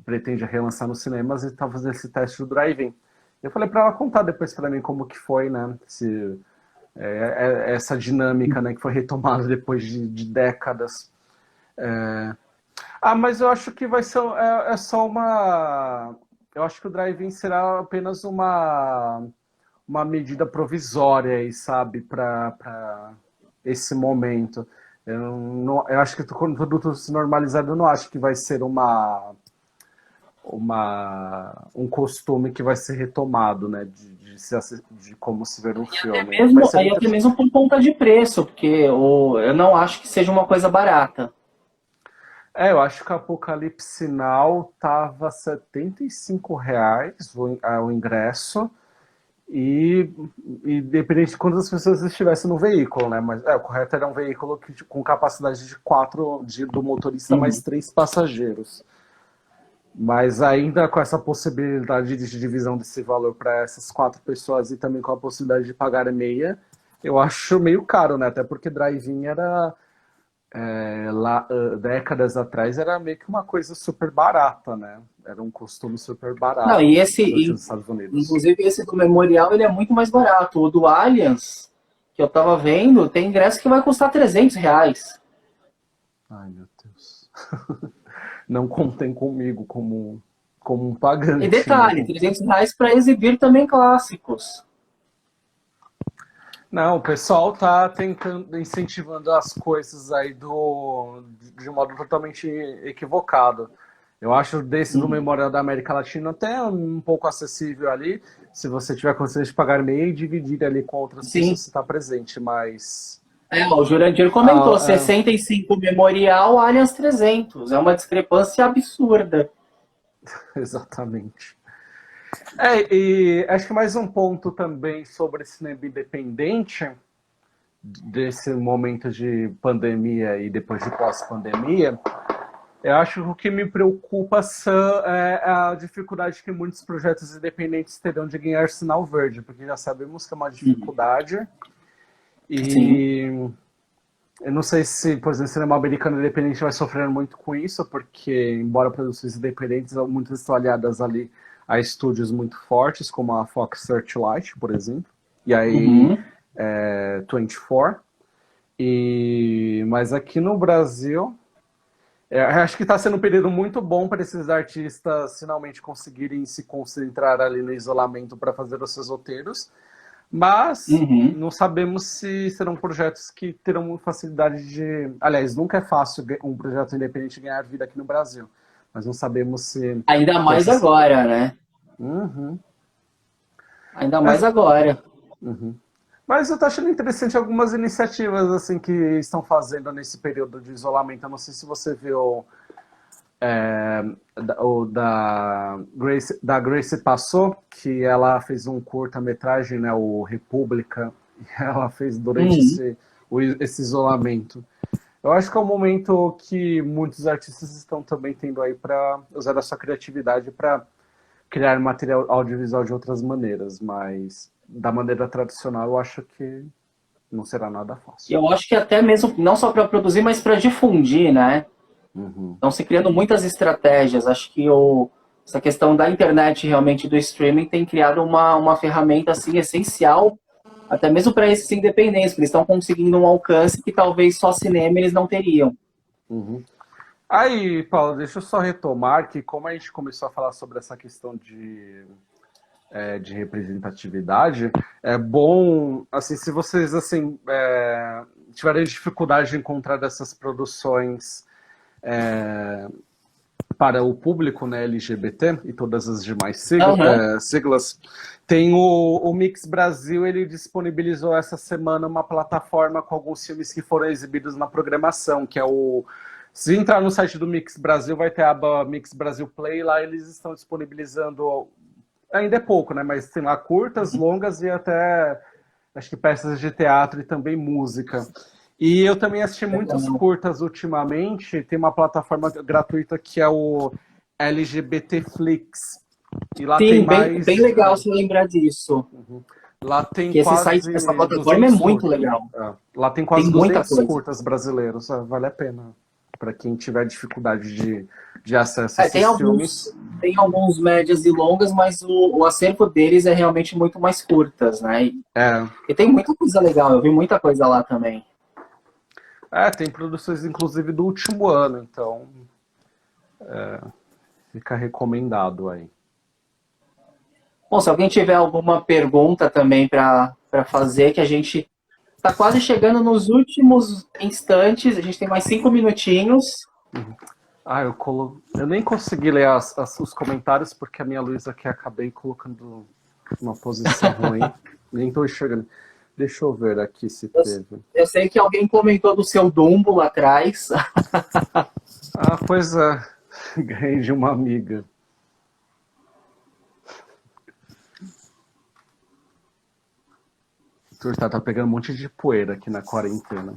pretende relançar nos cinemas e está fazendo esse teste do drive-in. Eu falei para ela contar depois para mim como que foi, né, essa dinâmica, né, que foi retomada depois de décadas. Mas eu acho que vai ser só uma. Eu acho que o drive-in será apenas uma medida provisória aí, sabe, para esse momento. Eu acho que quando tudo se normalizar, eu não acho que vai ser um costume que vai ser retomado, né? De como se ver um filme. Aí até mesmo por conta de preço, porque eu não acho que seja uma coisa barata. Eu acho que o Apocalipse Now tava R$ 75 o ingresso. E dependente de quantas pessoas estivessem no veículo, né? Mas o correto era um veículo com capacidade de 4 do motorista mais 3 passageiros. Mas ainda com essa possibilidade de divisão desse valor para essas 4 pessoas e também com a possibilidade de pagar meia, eu acho meio caro, né? Até porque drive-in era lá, décadas atrás era meio que uma coisa super barata, né? Era um costume super barato. Não, e nos Estados Unidos. inclusive esse do Memorial, ele é muito mais barato. O do Allianz, que eu tava vendo, tem ingresso que vai custar R$300. Ai, meu Deus. Não contem comigo como um pagante. E detalhe, né? R$300 para exibir também clássicos. Não, o pessoal tá tentando, incentivando as coisas aí de um modo totalmente equivocado. Eu acho desse do Memorial da América Latina até um pouco acessível ali, se você tiver condições de pagar meia e dividir ali com outras pessoas que está presente, mas... O Jurandir comentou, 65 Memorial, Allianz 300. É uma discrepância absurda. Exatamente. E acho que mais um ponto também sobre cinema independente, desse momento de pandemia e depois de pós-pandemia, eu acho que o que me preocupa é a dificuldade que muitos projetos independentes terão de ganhar sinal verde, porque já sabemos que é uma dificuldade. E eu não sei se, por exemplo, o cinema americano independente vai sofrer muito com isso, porque, embora produções independentes, muitas estão aliadas ali a estúdios muito fortes, como a Fox Searchlight, por exemplo, e aí 24. Mas aqui no Brasil, acho que está sendo um período muito bom para esses artistas finalmente conseguirem se concentrar ali no isolamento para fazer os seus roteiros, mas não sabemos se serão projetos que terão facilidade de... Aliás, nunca é fácil um projeto independente ganhar vida aqui no Brasil. Mas não sabemos se... Ainda mais agora, né? Ainda mais agora. Mas eu tô achando interessante algumas iniciativas assim que estão fazendo nesse período de isolamento. Eu não sei se você viu o da Grace Passou, que ela fez um curta-metragem, né, o República, e ela fez durante esse isolamento. Eu acho que é um momento que muitos artistas estão também tendo aí para usar a sua criatividade para criar material audiovisual de outras maneiras, mas da maneira tradicional eu acho que não será nada fácil. Eu acho que até mesmo, não só para produzir, mas para difundir, né? Estão se criando muitas estratégias. Acho que essa questão da internet, realmente, do streaming, tem criado uma ferramenta assim, essencial, até mesmo para esses independentes, porque eles estão conseguindo um alcance que talvez só cinema eles não teriam. Aí, Paulo, deixa eu só retomar que, como a gente começou a falar sobre essa questão de representatividade, é bom, assim, se vocês assim, tiverem dificuldade de encontrar essas produções para o público, né, LGBT e todas as demais siglas, tem o Mix Brasil, ele disponibilizou essa semana uma plataforma com alguns filmes que foram exibidos na programação, que é se entrar no site do Mix Brasil, vai ter a aba Mix Brasil Play, lá eles estão disponibilizando, ainda é pouco, né, mas tem lá curtas, longas e até, acho que peças de teatro e também música. E eu também assisti muitas curtas ultimamente, tem uma plataforma gratuita que é o LGBT Flix. E lá tem mais... bem legal se lembrar disso. Lá tem que quase essa plataforma é muito legal. Lá tem quase 200 curtas brasileiros, vale a pena. Para quem tiver dificuldade de acesso a esses filmes. Tem alguns médias e longas, mas o acervo deles é realmente muito mais curtas, né? E tem muita coisa legal, eu vi muita coisa lá também. Tem produções, inclusive, do último ano, então fica recomendado aí. Bom, se alguém tiver alguma pergunta também para fazer, que a gente está quase chegando nos últimos instantes, a gente tem mais 5 minutinhos. Eu nem consegui ler os comentários porque a minha luz aqui acabei colocando numa posição ruim. Nem tô enxergando. Deixa eu ver aqui se teve. Eu sei que alguém comentou do seu Dumbo lá atrás. Pois é. Ganhei de uma amiga. Tá pegando um monte de poeira aqui na quarentena.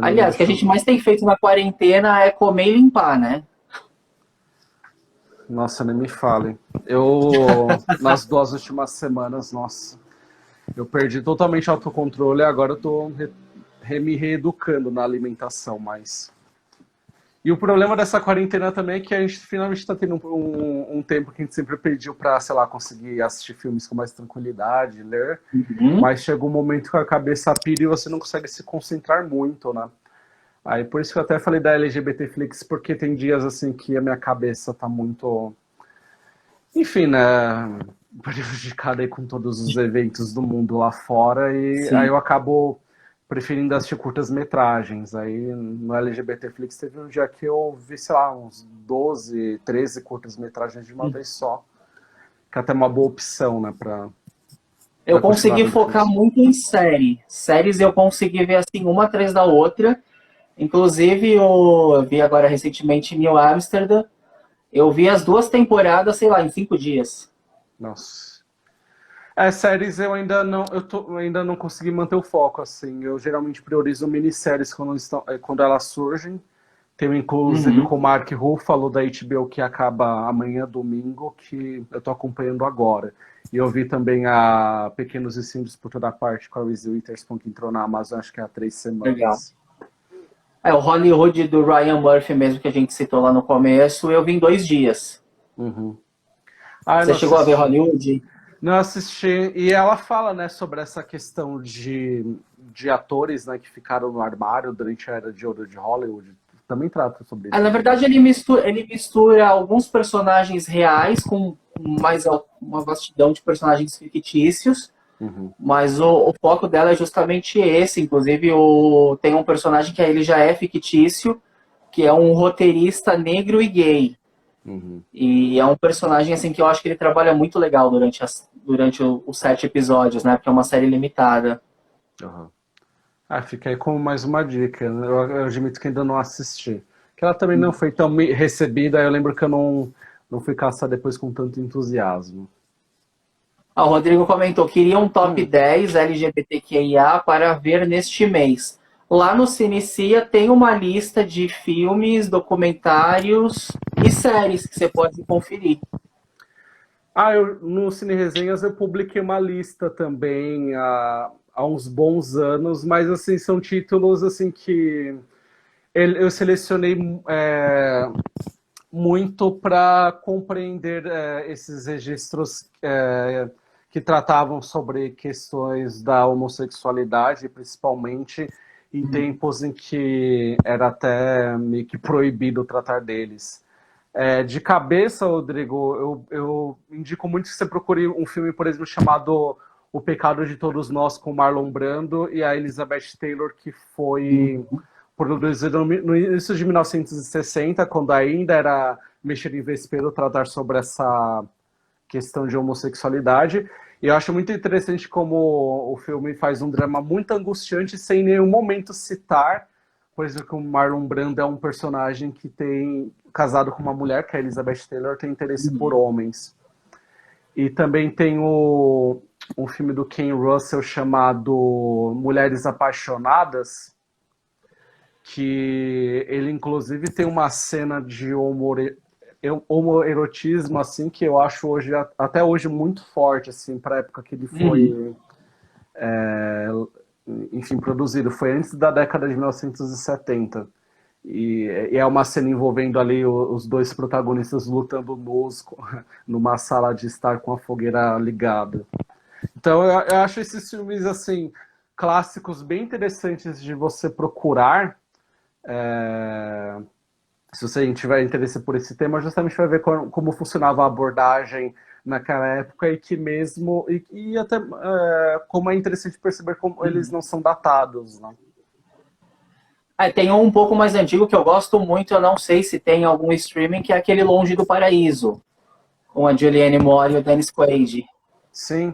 Aliás, o que a gente mais tem feito na quarentena é comer e limpar, né? Nossa, nem me fale. Nas 2 últimas semanas, nossa, eu perdi totalmente o autocontrole e agora eu tô me reeducando na alimentação, mas... E o problema dessa quarentena também é que a gente finalmente está tendo um tempo que a gente sempre pediu para, sei lá, conseguir assistir filmes com mais tranquilidade, ler, mas chega um momento que a cabeça pira e você não consegue se concentrar muito, né? Aí por isso que eu até falei da LGBT Flix, porque tem dias assim que a minha cabeça tá muito, enfim, né, prejudicada aí com todos os eventos do mundo lá fora e aí eu acabo preferindo assistir curtas-metragens. Aí no LGBT Flix teve um dia que eu vi, sei lá, uns 12, 13 curtas-metragens de uma vez só, que é até uma boa opção, né, eu consegui focar muito em séries eu consegui ver assim uma atrás da outra. Inclusive, eu vi agora recentemente New Amsterdam. Eu vi as 2 temporadas, sei lá, em 5 dias. Nossa. Séries eu ainda não consegui manter o foco, assim. Eu geralmente priorizo minisséries quando elas surgem. Tem inclusive com o Mark Ruffalo da HBO que acaba amanhã, domingo, que eu tô acompanhando agora. E eu vi também a Pequenos e Simples por Toda Parte com a Reese Witherspoon, que entrou na Amazon, acho que há 3 semanas. Legal. O Hollywood do Ryan Murphy mesmo, que a gente citou lá no começo, eu vi em 2 dias. Você chegou a ver Hollywood? Não assisti. E ela fala, né, sobre essa questão de atores, né, que ficaram no armário durante a era de ouro de Hollywood. Também trata sobre isso. Na verdade, ele mistura alguns personagens reais com mais uma vastidão de personagens fictícios. Mas o foco dela é justamente esse. Inclusive, tem um personagem que ele já é fictício, que é um roteirista negro e gay. E é um personagem assim que eu acho que ele trabalha muito legal durante os 7 episódios, né? Porque é uma série limitada. Fica aí como mais uma dica. Eu admito que ainda não assisti. Que ela também não foi tão recebida, eu lembro que eu não fui caçar depois com tanto entusiasmo. O Rodrigo comentou, queria um top 10 LGBTQIA para ver neste mês. Lá no Cinecia tem uma lista de filmes, documentários e séries que você pode conferir. No Cine Resenhas eu publiquei uma lista também há uns bons anos, mas assim, são títulos assim que eu selecionei muito para compreender esses registros que tratavam sobre questões da homossexualidade, principalmente em tempos em que era até meio que proibido tratar deles. De cabeça, Rodrigo, eu indico muito que você procure um filme, por exemplo, chamado O Pecado de Todos Nós, com Marlon Brando e a Elizabeth Taylor, que foi produzido no início de 1960, quando ainda era mexer em vespeiro tratar sobre essa questão de homossexualidade. E eu acho muito interessante como o filme faz um drama muito angustiante sem em nenhum momento citar, por exemplo, que o Marlon Brando é um personagem que tem casado com uma mulher, que é a Elizabeth Taylor, tem interesse por homens. E também tem um filme do Ken Russell chamado Mulheres Apaixonadas, que ele inclusive tem uma cena de homoerotismo assim que eu acho até hoje muito forte assim para a época que ele foi enfim, produzido. Foi antes da década de 1970 e é uma cena envolvendo ali os 2 protagonistas lutando nus numa sala de estar com a fogueira ligada. Então eu acho esses filmes assim clássicos bem interessantes de você procurar. Se você tiver interesse por esse tema, justamente vai ver como funcionava a abordagem naquela época e que mesmo e até como é interessante perceber como eles não são datados, né? Tem um pouco mais antigo que eu gosto muito, eu não sei se tem algum streaming, que é aquele Longe do Paraíso, com a Julianne Moore e o Dennis Quaid. Sim,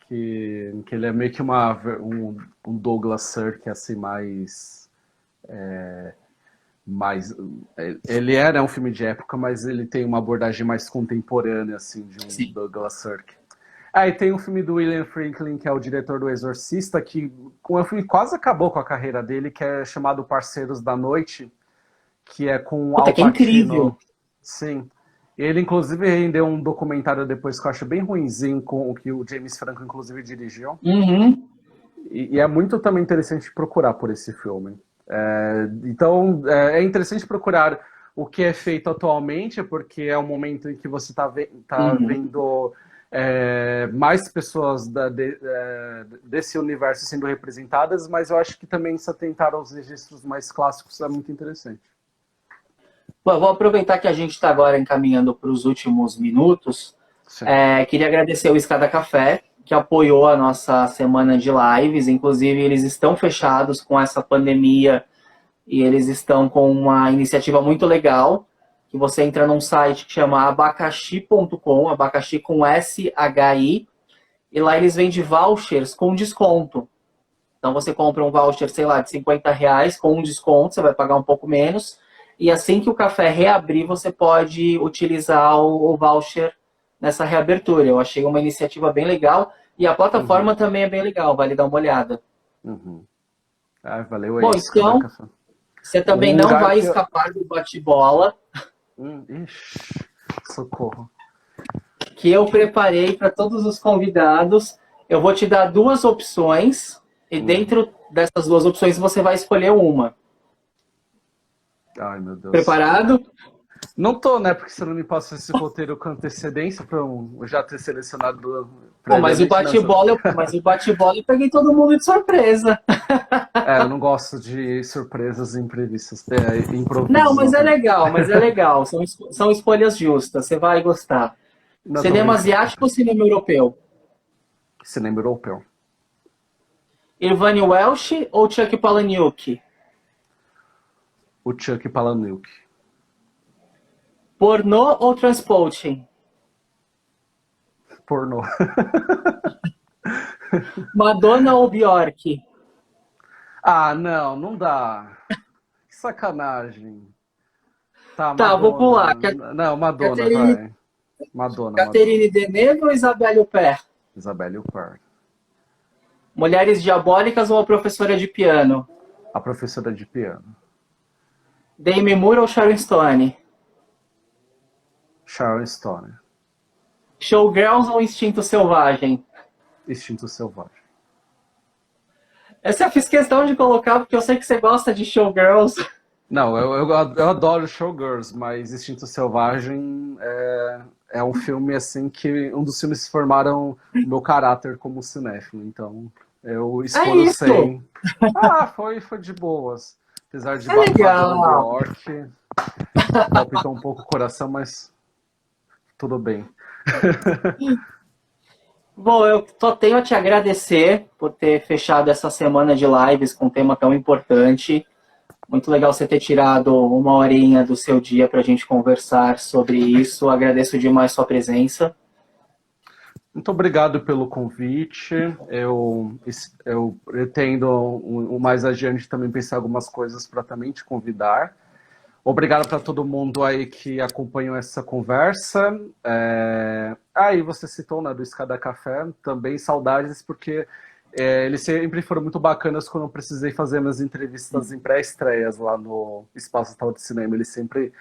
que ele é meio que um Douglas Sirk, assim, mais... Ele era um filme de época, mas ele tem uma abordagem mais contemporânea, assim, de um Sim. Douglas Sirk. E tem um filme do William Friedkin, que é o diretor do Exorcista, que o filme quase acabou com a carreira dele, que é chamado Parceiros da Noite, que é com Puta, Al que é incrível. Pacino. Sim. Ele, inclusive, rendeu um documentário depois que eu acho bem ruinzinho, com o que o James Franco, inclusive, dirigiu. Uhum. E é muito também interessante procurar por esse filme. Então, é interessante procurar o que é feito atualmente, porque é um momento em que você está vendo mais pessoas desse universo sendo representadas, mas eu acho que também se atentar aos registros mais clássicos é muito interessante. Bom, eu vou aproveitar que a gente está agora encaminhando para os últimos minutos. Queria agradecer o Escada Café, que apoiou a nossa semana de lives. Inclusive, eles estão fechados com essa pandemia e eles estão com uma iniciativa muito legal, que você entra num site que chama abacaxi.com, abacaxi com SHI, e lá eles vendem vouchers com desconto. Então você compra um voucher, sei lá, de R$50 com um desconto, você vai pagar um pouco menos, e assim que o café reabrir, você pode utilizar o voucher nessa reabertura. Eu achei uma iniciativa bem legal, e a plataforma também é bem legal, vale dar uma olhada. Valeu aí. Bom, então, você também não vai escapar do bate-bola. Ixi, socorro. Que eu preparei para todos os convidados. Eu vou te dar duas opções, e dentro dessas duas opções você vai escolher uma. Ai, meu Deus. Preparado? Não tô, né? Porque você não me passa esse roteiro com antecedência para eu já ter selecionado. Mas o bate-bola eu peguei todo mundo de surpresa. Eu não gosto de surpresas imprevistas. Não, mas é legal. São escolhas justas, você vai gostar. Cinema asiático ou cinema europeu? Cinema europeu. Irvine Welsh ou Chuck Palahniuk? O Chuck Palahniuk. Pornô ou Transporting? Pornô. Madonna ou Bjork? Não dá. Que sacanagem. Tá, vou pular. Não, Madonna, vai. Madonna. Catherine Deneuve ou Isabelle Huppert? Isabelle Huppert. Mulheres Diabólicas ou A Professora de Piano? A Professora de Piano. Demi Moore ou Sharon Stone? Sharon Stone. Showgirls ou Instinto Selvagem? Instinto Selvagem. Essa eu fiz questão de colocar porque eu sei que você gosta de Showgirls. Não, eu adoro Showgirls, mas Instinto Selvagem é um filme assim que um dos filmes que formaram o meu caráter como cinéfilo, então eu escolho sem. Foi de boas. Apesar de legal. Nova York, palpitou um pouco o coração, mas tudo bem. Bom, eu só tenho a te agradecer por ter fechado essa semana de lives com um tema tão importante. Muito legal você ter tirado uma horinha do seu dia para a gente conversar sobre isso. Agradeço demais sua presença. Muito obrigado pelo convite. Eu pretendo, mais adiante, também pensar algumas coisas para também te convidar. Obrigado para todo mundo aí que acompanhou essa conversa. E você citou, né, do Escada Café, também saudades, porque eles sempre foram muito bacanas quando eu precisei fazer minhas entrevistas em pré-estreias lá no Espaço Tal de Cinema. Eles sempre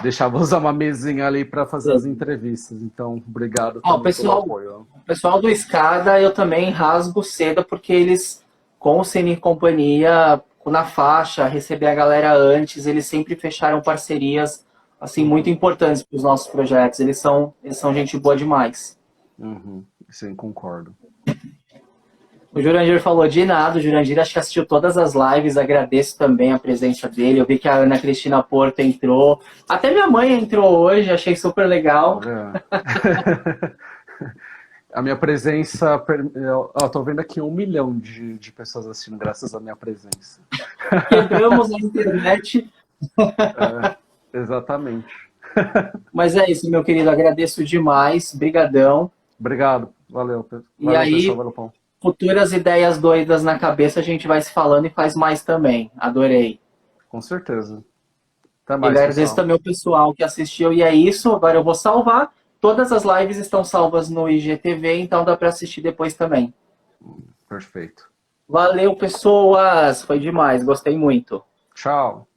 deixavam usar uma mesinha ali para fazer as entrevistas. Então, obrigado pelo apoio. O pessoal do Escada eu também rasgo seda, porque eles, com o Cine Companhia, na faixa, receber a galera antes, eles sempre fecharam parcerias assim, muito importantes para os nossos projetos. Eles são gente boa demais. Sim, concordo. O Jurandir falou de nada. O Jurandir acho que assistiu todas as lives. Agradeço também a presença dele. Eu vi que a Ana Cristina Porto entrou. Até minha mãe entrou hoje. Achei super legal. A minha presença, eu tô vendo aqui 1 milhão de pessoas assistindo graças à minha presença. Quebramos a internet. Exatamente. Mas é isso, meu querido. Agradeço demais. Brigadão. Obrigado. Valeu. E aí, pessoal. Valeu, Pão. futuras ideias doidas na cabeça, a gente vai se falando e faz mais também. Adorei. Com certeza. Até E mais, agradeço pessoal. também o pessoal que assistiu. E é isso. Agora eu vou salvar. Todas as lives estão salvas no IGTV, então dá para assistir depois também. Perfeito. Valeu, pessoas. Foi demais. Gostei muito. Tchau.